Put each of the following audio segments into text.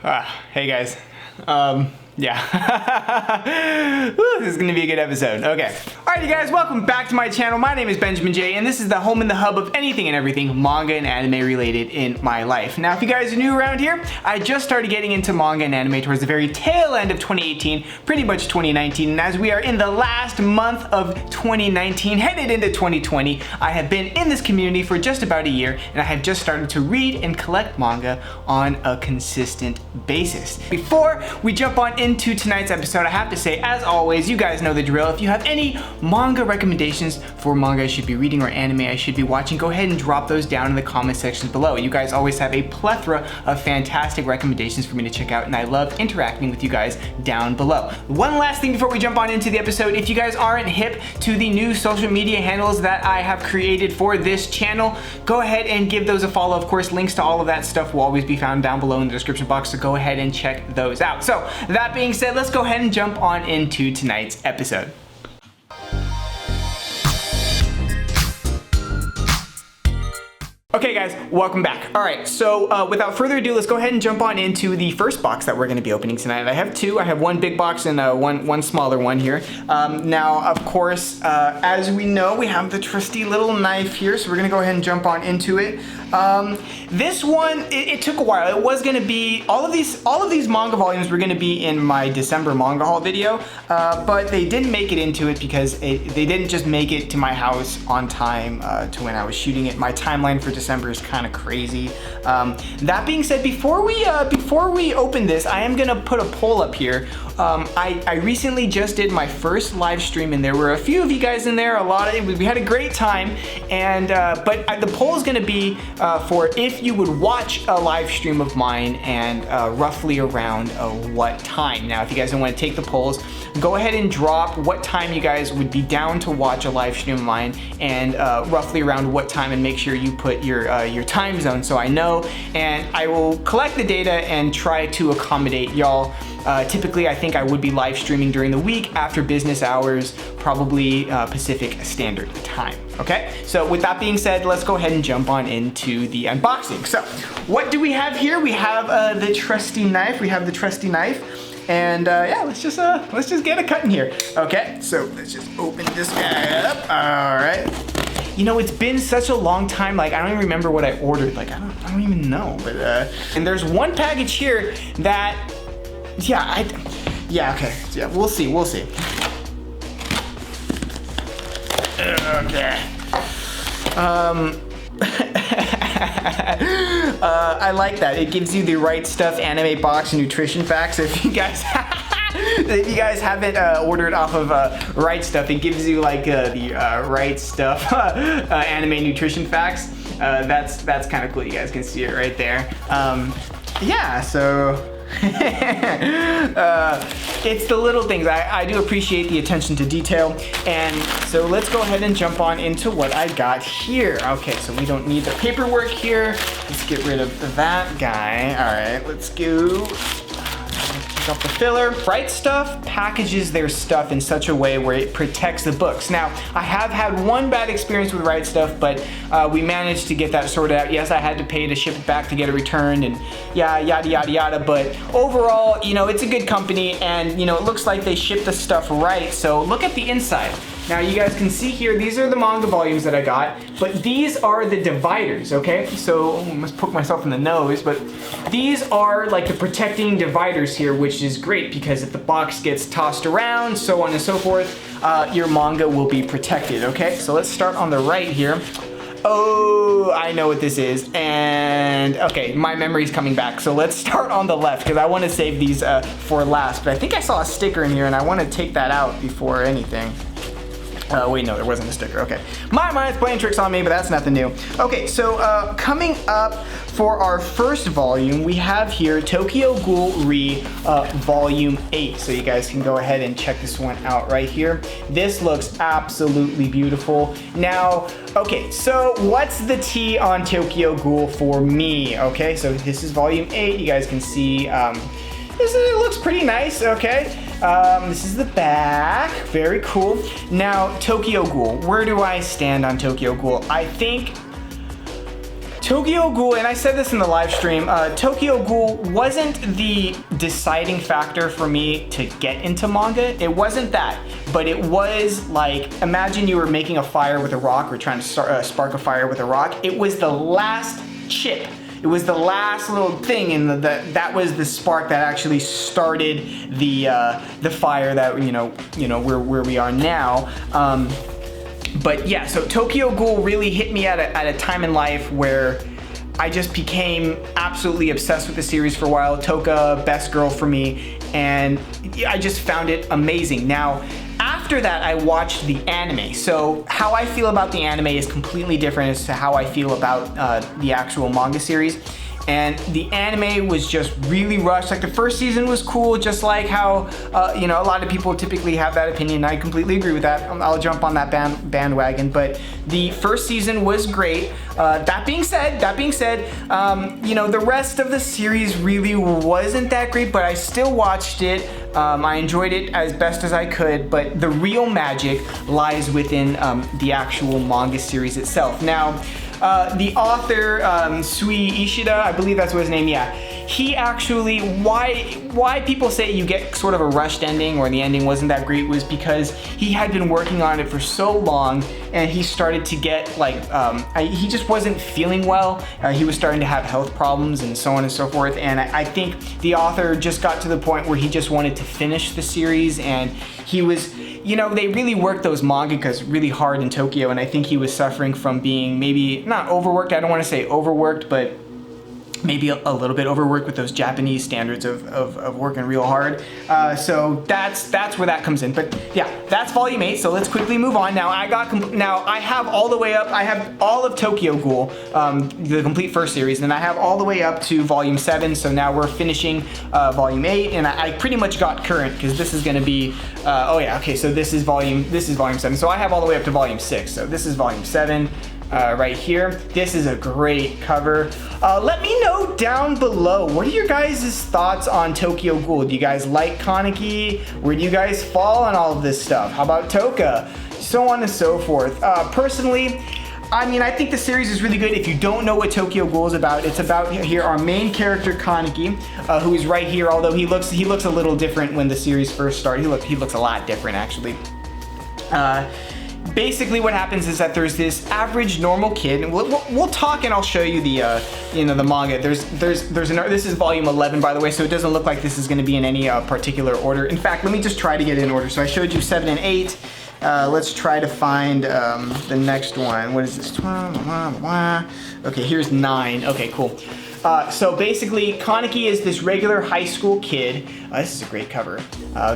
Hey guys. Yeah. Woo, this is gonna be a good episode. Okay. Alright, you guys, welcome back to my channel. My name is Benjamin J, and this is the home and the hub of anything and everything manga and anime related in my life. Now, if you guys are new around here, I just started getting into manga and anime towards the very tail end of 2018, pretty much 2019, and as we are in the last month of 2019, headed into 2020, I have been in this community for just about a year, and I have just started to read and collect manga on a consistent basis. Before we jump on into tonight's episode, I have to say, as always, you guys know the drill. If you have any manga recommendations for manga I should be reading or anime I should be watching, go ahead and drop those down in the comment section below. You guys always have a plethora of fantastic recommendations for me to check out, and I love interacting with you guys down below. One last thing before we jump on into the episode, if you guys aren't hip to the new social media handles that I have created for this channel, go ahead and give those a follow. Of course, links to all of that stuff will always be found down below in the description box, so go ahead and check those out. So that being said, let's go ahead and jump on into tonight's episode. Okay guys, welcome back. All right, so without further ado, let's go ahead and jump on into the first box that we're gonna be opening tonight. I have two. I have one big box and one smaller one here. Now, of course, as we know, we have the trusty little knife here, so we're gonna go ahead and jump on into it. This one, it took a while. It was gonna be, all of these manga volumes were gonna be in my December manga haul video, but they didn't make it into it because they didn't just make it to my house on time to when I was shooting it. My timeline for December is kind of crazy. That being said, before we open this, I am gonna put a poll up here. I recently just did my first live stream, and there were a few of you guys in there. We had a great time, and but the poll is gonna be for if you would watch a live stream of mine, and roughly around what time. Now, if you guys don't want to take the polls, go ahead and drop what time you guys would be down to watch a live stream of mine, and roughly around what time, and make sure you put your time zone so I know, and I will collect the data and try to accommodate y'all. Typically, I think I would be live streaming during the week after business hours, probably Pacific Standard Time. Okay, so with that being said, let's go ahead and jump on into the unboxing. So, what do we have here? We have the trusty knife. And yeah, let's just get it cutting here. Okay, so let's just open this guy up. All right. You know, it's been such a long time. Like, I don't even remember what I ordered. Like, I don't even know. But and there's one package here that. Yeah, okay. Yeah, we'll see. Okay. I like that. It gives you the Rightstuf anime box nutrition facts. If you guys haven't ordered off of Rightstuf, it gives you like the Rightstuf anime nutrition facts. That's kind of cool. You guys can see it right there. Yeah, so. It's the little things. I do appreciate the attention to detail, and so let's go ahead and jump on into what I got here. Okay, so we don't need the paperwork here. Let's get rid of that guy. All right, let's go. Take off the filler. Rightstuf packages their stuff in such a way where it protects the books. Now, I have had one bad experience with Rightstuf, but we managed to get that sorted out. Yes, I had to pay to ship it back to get it returned, and yeah, yada yada yada. But overall, you know, it's a good company, and you know, it looks like they ship the stuff right. So look at the inside. Now you guys can see here, these are the manga volumes that I got, but these are the dividers, okay? So, I must poke myself in the nose, but these are like the protecting dividers here, which is great because if the box gets tossed around, so on and so forth, your manga will be protected, okay? So let's start on the right here. Oh, I know what this is, and okay, my memory's coming back. So let's start on the left because I want to save these for last, but I think I saw a sticker in here and I want to take that out before anything. Wait, no, there wasn't a sticker. Okay. My mind's playing tricks on me, but that's nothing new. Okay, so coming up for our first volume, we have here Tokyo Ghoul Re Volume 8. So you guys can go ahead and check this one out right here. This looks absolutely beautiful. Now, okay, so what's the tea on Tokyo Ghoul for me? Okay, so this is Volume 8. You guys can see it looks pretty nice, okay? This is the back, very cool. Now, Tokyo Ghoul, where do I stand on Tokyo Ghoul? I think Tokyo Ghoul, and I said this in the live stream, Tokyo Ghoul wasn't the deciding factor for me to get into manga. It wasn't that, but it was like, imagine you were making a fire with a rock or trying to spark a fire with a rock. It was the last chip. It was the last little thing, and that was the spark that actually started the fire that where we are now. But yeah, so Tokyo Ghoul really hit me at a time in life where I just became absolutely obsessed with the series for a while. Toka, best girl for me, and I just found it amazing. Now, after that, I watched the anime. So how I feel about the anime is completely different as to how I feel about the actual manga series. And the anime was just really rushed. Like the first season was cool, just like how a lot of people typically have that opinion. I completely agree with that. I'll jump on that bandwagon. But the first season was great. That being said, the rest of the series really wasn't that great, but I still watched it. I enjoyed it as best as I could, but the real magic lies within the actual manga series itself. Now, the author, Sui Ishida, I believe that's what his name, yeah. He actually, why people say you get sort of a rushed ending or the ending wasn't that great was because he had been working on it for so long and he started to get like, he just wasn't feeling well. He was starting to have health problems and so on and so forth. And I think the author just got to the point where he just wanted to finish the series, and he was, they really worked those mangakas really hard in Tokyo, and I think he was suffering from being maybe not overworked. I don't want to say overworked, but maybe a little bit overworked with those Japanese standards of working real hard. So that's where that comes in. But yeah, that's volume 8. So let's quickly move on. Now I have all the way up. I have all of Tokyo Ghoul, the complete first series, and I have all the way up to volume 7. So now we're finishing volume 8, and I pretty much got current because this is going to be. Oh yeah, okay. So this is volume 7. So I have all the way up to volume 6. So this is volume 7. Right here. This is a great cover. Let me know down below, what are your guys' thoughts on Tokyo Ghoul? Do you guys like Kaneki? Where do you guys fall on all of this stuff? How about Toka? So on and so forth. Personally, I think the series is really good. If you don't know what Tokyo Ghoul is about, it's about here our main character Kaneki, who is right here. Although he looks a little different when the series first started. He looks a lot different actually. Basically what happens is that there's this average normal kid, and we'll talk and I'll show you the the manga. This is volume 11, by the way, so it doesn't look like this is going to be in any particular order. In fact, let me just try to get it in order. So I showed you 7 and 8. Let's try to find the next one. What is this? Okay, here's 9. Okay, cool. So basically, Kaneki is this regular high school kid. This is a great cover.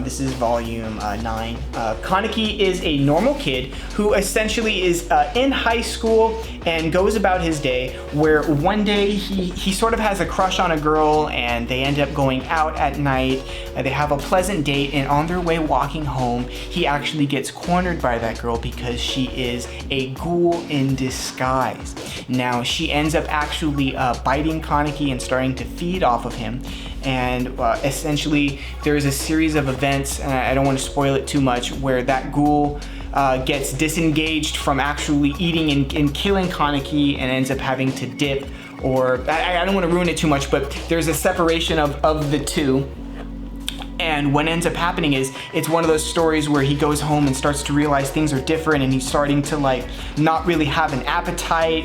This is volume 9. Kaneki is a normal kid who essentially is in high school and goes about his day, where one day he sort of has a crush on a girl and they end up going out at night. They have a pleasant date, and on their way walking home, he actually gets cornered by that girl because she is a ghoul in disguise. Now, she ends up actually biting Kaneki and starting to feed off of him. And essentially, there is a series of events, and I don't want to spoil it too much, where that ghoul gets disengaged from actually eating and killing Kaneki and ends up having to dip, or I don't want to ruin it too much, but there's a separation of the two. And what ends up happening is it's one of those stories where he goes home and starts to realize things are different, and he's starting to like not really have an appetite.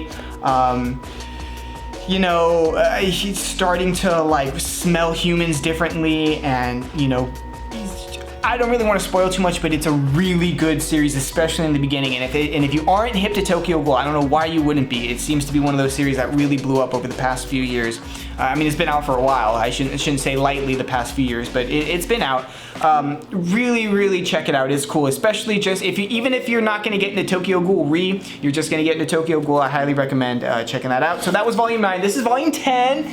He's starting to like smell humans differently, and I don't really want to spoil too much, but it's a really good series, especially in the beginning. And if you aren't hip to Tokyo Ghoul, I don't know why you wouldn't be. It seems to be one of those series that really blew up over the past few years. It's been out for a while. I shouldn't say lightly the past few years, but it's been out. Really check it out. It's cool, especially just even if you're not going to get into Tokyo Ghoul you're just going to get into Tokyo Ghoul. I highly recommend checking that out. So that was volume 9. This is volume 10.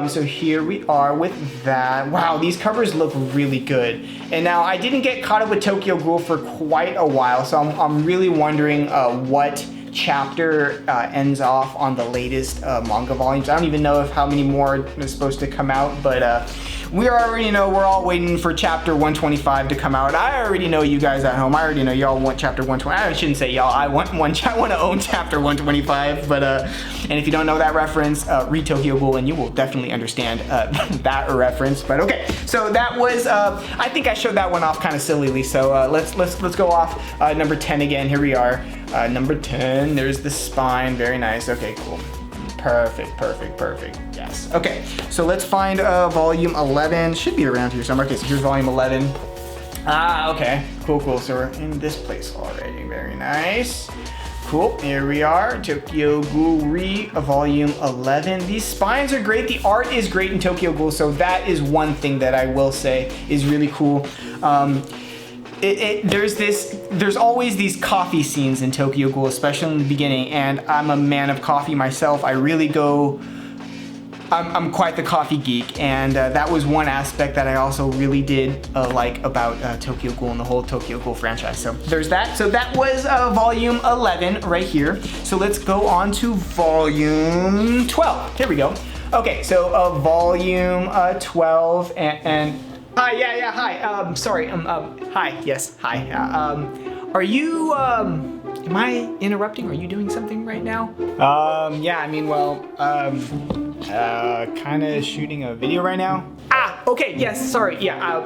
So here we are with that. Wow, these covers look really good. And now I didn't get caught up with Tokyo Ghoul for quite a while, so I'm really wondering what chapter ends off on the latest manga volumes. I don't even know how many more are supposed to come out, but we already know we're all waiting for chapter 125 to come out. I already know you guys at home. I already know y'all want chapter 120. I shouldn't say y'all. I want to own chapter 125. But and if you don't know that reference, read Tokyo Ghoul and you will definitely understand that reference. But okay, so that was. I think I showed that one off kind of sillily. So let's go off number 10 again. Here we are. Number 10. There's the spine. Very nice. Okay, cool. Perfect. Yes. Okay, so let's find volume 11. Should be around here somewhere. Okay, so here's volume 11. Okay. Cool. So we're in this place already. Very nice. Cool. Here we are. Tokyo Ghoul volume 11. These spines are great. The art is great in Tokyo Ghoul. So that is one thing that I will say is really cool. There's always these coffee scenes in Tokyo Ghoul, especially in the beginning, and I'm a man of coffee myself. I'm quite the coffee geek, and that was one aspect that I also really did like about Tokyo Ghoul and the whole Tokyo Ghoul franchise. So there's that. So that was volume 11 right here. So let's go on to volume 12. Here we go. Okay, so volume 12 and hi, yeah, hi. Sorry, hi, yes, hi. Are you, am I interrupting? Are you doing something right now? Yeah, I mean, well, kind of shooting a video right now. Okay, yes, sorry, yeah,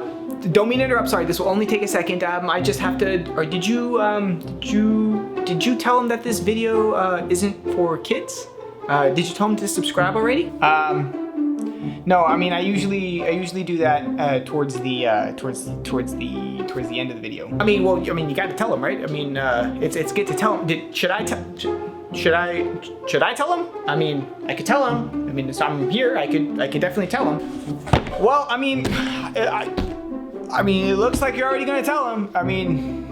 don't mean to interrupt, sorry, this will only take a second. I just have to, or did you tell him that this video, isn't for kids? Did you tell him to subscribe already? No, I mean I usually do that towards the end of the video. I mean, well, you got to tell him, right? I mean, it's good to tell him. Should I tell him? I mean, I could tell him. I mean, so I'm here. I could definitely tell him. Well, I mean, it looks like you're already gonna tell him. I mean,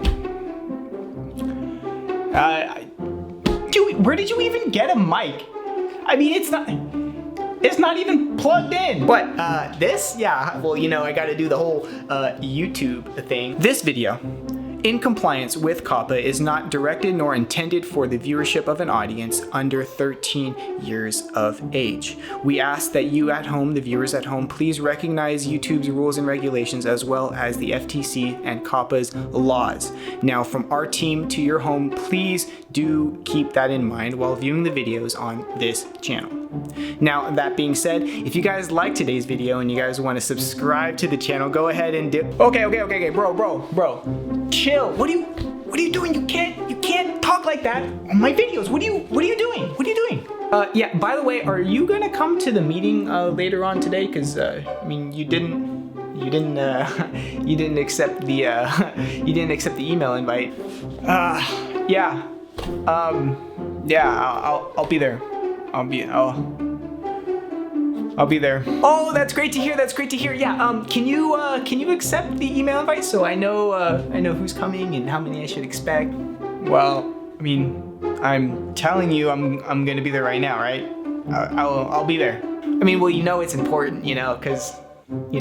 dude, where did you even get a mic? I mean, it's not even plugged in. What, this? Yeah, well, I gotta do the whole YouTube thing. This video, in compliance with COPPA, is not directed nor intended for the viewership of an audience under 13 years of age. We ask that you at home, the viewers at home, please recognize YouTube's rules and regulations as well as the FTC and COPPA's laws. Now, from our team to your home, please do keep that in mind while viewing the videos on this channel. Now, that being said, if you guys like today's video and you guys want to subscribe to the channel, go ahead and do. Okay, bro. Chill. What are you doing? You can't talk like that on my videos. What are you doing? Yeah, by the way, are you gonna come to the meeting later on today? Because I mean, you didn't accept the email invite. Yeah. I'll be there. I'll be there. Oh, that's great to hear. Yeah. Can you accept the email invite so I know who's coming and how many I should expect? Well, I mean, I'm telling you, I'm gonna be there right now, right? I'll be there. I mean, well, it's important, because, I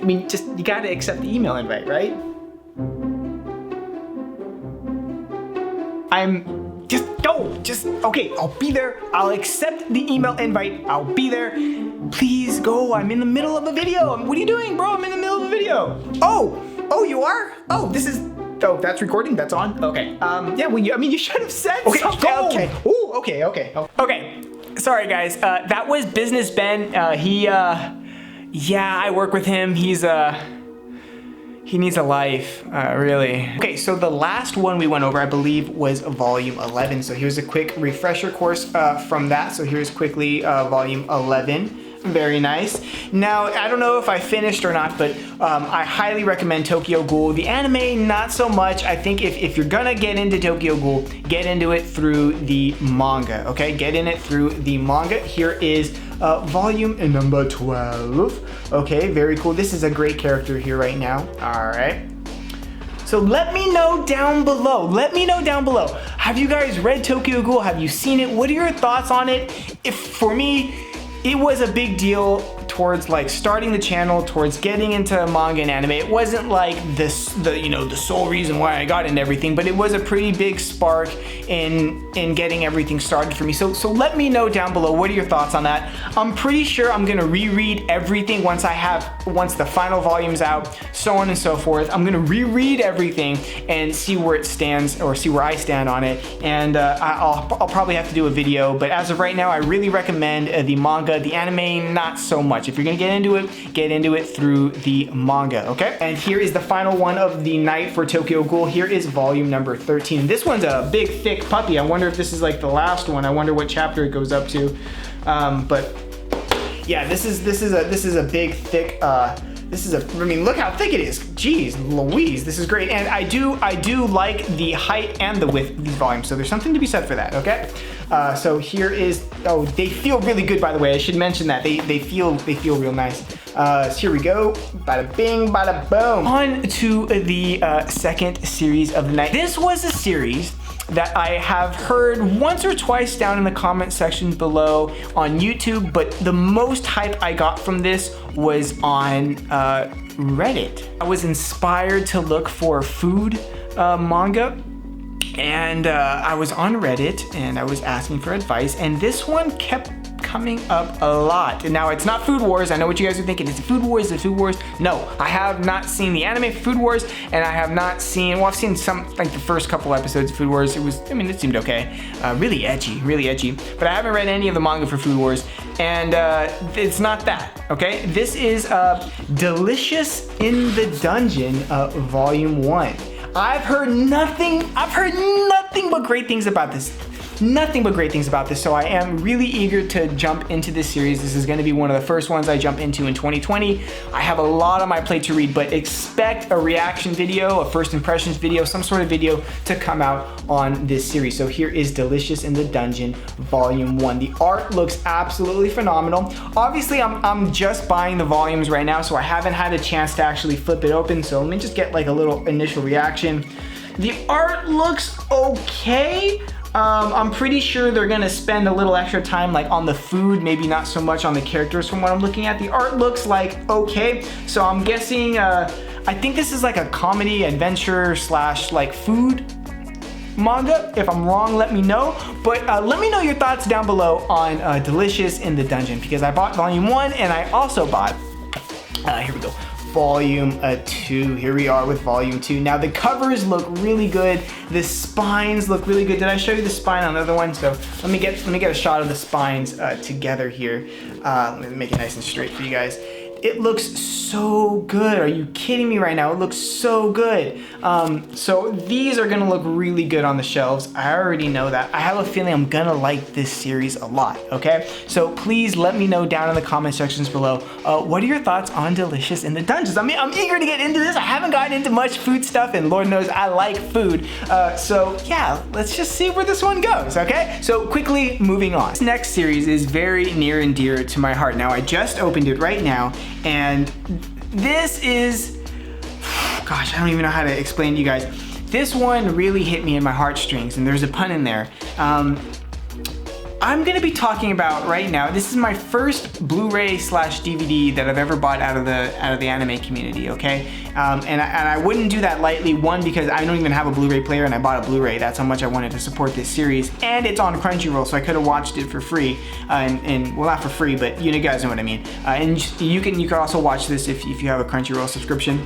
mean, just you gotta accept the email invite, right? Okay, I'll be there. I'll accept the email invite. I'll be there. Please go. I'm in the middle of a video. What are you doing, bro? I'm in the middle of a video. Oh, you are? Oh, that's recording? That's on? Okay. Yeah, well, you should have said something. Okay. Ooh, okay. Okay. Sorry, guys. That was Business Ben. Yeah, I work with him. He needs a life, really. Okay, so the last one we went over, I believe, was volume 11. So here's a quick refresher course from that. So here's quickly volume 11. Very nice. Now, I don't know if I finished or not, but I highly recommend Tokyo Ghoul. The anime, not so much. I think if you're gonna get into Tokyo Ghoul, get into it through the manga, okay? Get in it through the manga. Here is volume number 12. Okay, very cool. This is a great character here right now. All right. So let me know down below. Have you guys read Tokyo Ghoul? Have you seen it? What are your thoughts on it? For me, it was a big deal towards like starting the channel, towards getting into manga and anime. It wasn't like the sole reason why I got into everything, but it was a pretty big spark in getting everything started for me. So let me know down below, what are your thoughts on that? I'm pretty sure I'm gonna reread everything once the final volume's out, so on and so forth. I'm gonna reread everything and see where it stands, or see where I stand on it. And I'll probably have to do a video, but as of right now, I really recommend the manga. The anime, not so much. If you're gonna get into it through the manga, okay? And here is the final one of the night for Tokyo Ghoul. Here is volume number 13. This one's a big, thick puppy. I wonder if this is like the last one. I wonder what chapter it goes up to. But yeah, this is a big, thick. I mean, look how thick it is. Jeez Louise, this is great. And I do like the height and the width of these volumes, so there's something to be said for that, okay? So here is, oh, they feel really good, by the way. I should mention that. They feel real nice. So here we go. Bada bing, bada boom. On to the second series of the night. This was a series that I have heard once or twice down in the comment section below on YouTube, but the most hype I got from this was on Reddit. I was inspired to look for food manga, and I was on Reddit and I was asking for advice, and this one kept coming up a lot. And now it's not Food Wars. I know what you guys are thinking. Is it Food Wars? Is it Food Wars? No, I have not seen the anime for Food Wars, and I have not seen, well, I've seen some, like the first couple episodes of Food Wars. It seemed okay. Really edgy. But I haven't read any of the manga for Food Wars, and it's not that, okay? This is Delicious in the Dungeon, Volume 1. I've heard nothing but great things about this. Nothing but great things about this, so I am really eager to jump into this series. This is going to be one of the first ones I jump into in 2020. I have a lot on my plate to read, but expect a reaction video, a first impressions video, some sort of video to come out on this series. So here is Delicious in the Dungeon, Volume 1. The art looks absolutely phenomenal. Obviously, I'm just buying the volumes right now, so I haven't had a chance to actually flip it open, so let me just get like a little initial reaction. The art looks okay. I'm pretty sure they're gonna spend a little extra time like on the food, maybe not so much on the characters from what I'm looking at. The art looks like okay, so I'm guessing, I think this is like a comedy adventure slash like food manga. If I'm wrong, let me know, but let me know your thoughts down below on Delicious in the Dungeon, because I bought Volume 1 and I also bought, here we go, Volume 2. Here we are with Volume 2. Now the covers look really good. The spines look really good. Did I show you the spine on the other one? So let me get a shot of the spines together here. Let me make it nice and straight for you guys. It looks so good. Are you kidding me right now? It looks so good. So these are gonna look really good on the shelves. I already know that. I have a feeling I'm gonna like this series a lot, okay? So please let me know down in the comment sections below, what are your thoughts on Delicious in the Dungeons? I mean, I'm eager to get into this. I haven't gotten into much food stuff, and Lord knows I like food. So yeah, let's just see where this one goes, okay? So quickly moving on. This next series is very near and dear to my heart. Now I just opened it right now, and this is, gosh, I don't even know how to explain to you guys. This one really hit me in my heartstrings, and there's a pun in there. I'm gonna be talking about right now, this is my first Blu-ray slash DVD that I've ever bought out of the anime community, okay? And I wouldn't do that lightly, one, because I don't even have a Blu-ray player and I bought a Blu-ray. That's how much I wanted to support this series. And it's on Crunchyroll, so I could have watched it for free. And well, not for free, but you guys know what I mean. And you can also watch this if you have a Crunchyroll subscription.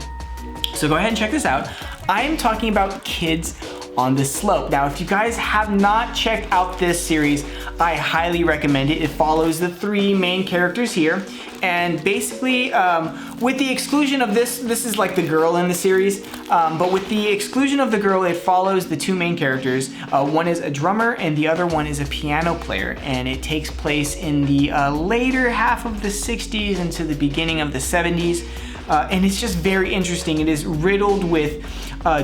So go ahead and check this out. I'm talking about Kids on the Slope. Now, if you guys have not checked out this series, I highly recommend it. It follows the three main characters here, and basically, with the exclusion of this is like the girl in the series, but with the exclusion of the girl, it follows the two main characters. One is a drummer and the other one is a piano player, and it takes place in the later half of the 60s into the beginning of the 70s. And it's just very interesting. It is riddled with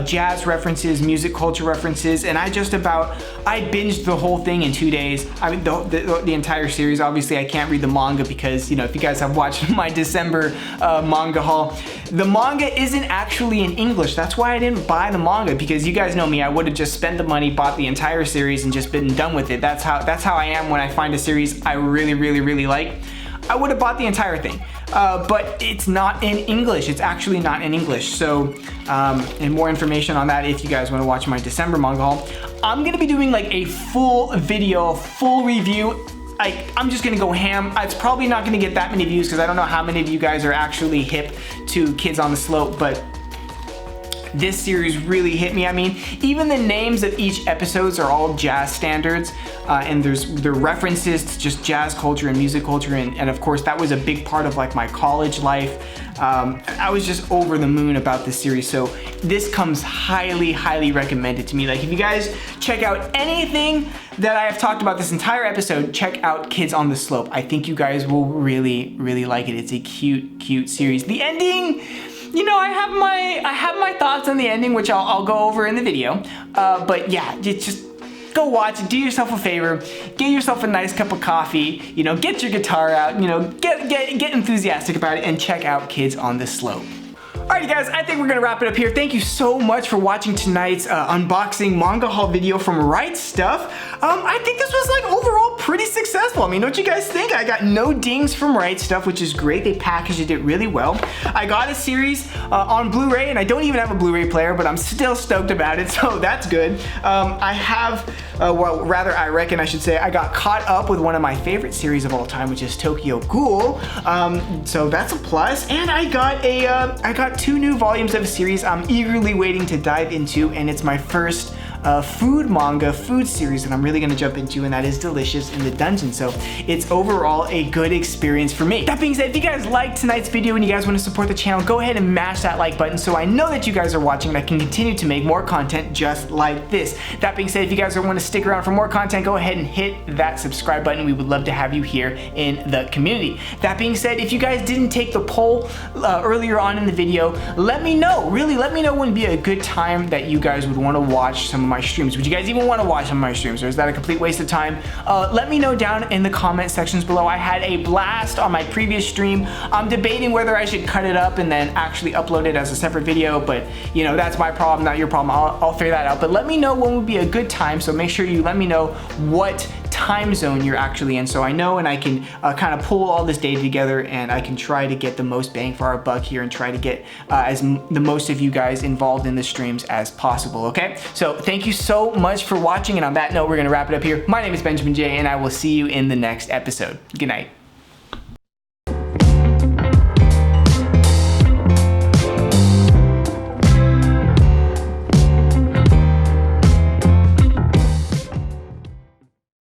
jazz references, music culture references, and I binged the whole thing in 2 days. I mean, the entire series. Obviously, I can't read the manga because, you know, if you guys have watched my December manga haul, the manga isn't actually in English. That's why I didn't buy the manga, because you guys know me. I would have just spent the money, bought the entire series, and just been done with it. That's how I am when I find a series I really, really, really like. I would have bought the entire thing. But it's not in English. It's actually not in English. So, and more information on that if you guys want to watch my December manga haul. I'm gonna be doing like a full video, full review. Like, I'm just gonna go ham. It's probably not gonna get that many views because I don't know how many of you guys are actually hip to Kids on the Slope, but this series really hit me. I mean, even the names of each episodes are all jazz standards, and there are references to just jazz culture and music culture, and of course that was a big part of like my college life. I was just over the moon about this series, so this comes highly recommended to me. Like, if you guys check out anything that I have talked about this entire episode, check out Kids on the Slope. I think you guys will really like it. It's a cute series. The ending, you know, I have my thoughts on the ending, which I'll go over in the video. But yeah, just go watch it. Do yourself a favor. Get yourself a nice cup of coffee. You know, get your guitar out. You know, get enthusiastic about it and check out Kids on the Slope. Alrighty guys, I think we're gonna wrap it up here. Thank you so much for watching tonight's unboxing manga haul video from Rightstuf. I think this was like overall pretty successful. I mean, don't you guys think? I got no dings from Rightstuf, which is great. They packaged it really well. I got a series on Blu-ray, and I don't even have a Blu-ray player, but I'm still stoked about it, so that's good. I have, well, rather I reckon I should say, I got caught up with one of my favorite series of all time, which is Tokyo Ghoul. So that's a plus. And I got 2 new volumes of a series I'm eagerly waiting to dive into, and it's my first food series that I'm really gonna jump into, and that is Delicious in the Dungeon. So it's overall a good experience for me. That being said, if you guys liked tonight's video and you guys want to support the channel, go ahead and mash that like button so I know that you guys are watching and I can continue to make more content just like this. That being said, if you guys want to stick around for more content, go ahead and hit that subscribe button. We would love to have you here in the community. That being said, if you guys didn't take the poll earlier on in the video, let me know. Really, let me know when would be a good time that you guys would want to watch some of my streams. Would you guys even want to watch some of my streams, or is that a complete waste of time? Let me know down in the comment sections below. I had a blast on my previous stream. I'm debating whether I should cut it up and then actually upload it as a separate video, but you know, that's my problem, not your problem. I'll figure that out. But let me know when would be a good time, so make sure you let me know what time zone you're actually in, so I know, and I can kind of pull all this data together, and I can try to get the most bang for our buck here and try to get the most of you guys involved in the streams as possible, okay? So thank you so much for watching, and on that note, we're gonna wrap it up here. My name is Benjamin J, and I will see you in the next episode. Good night.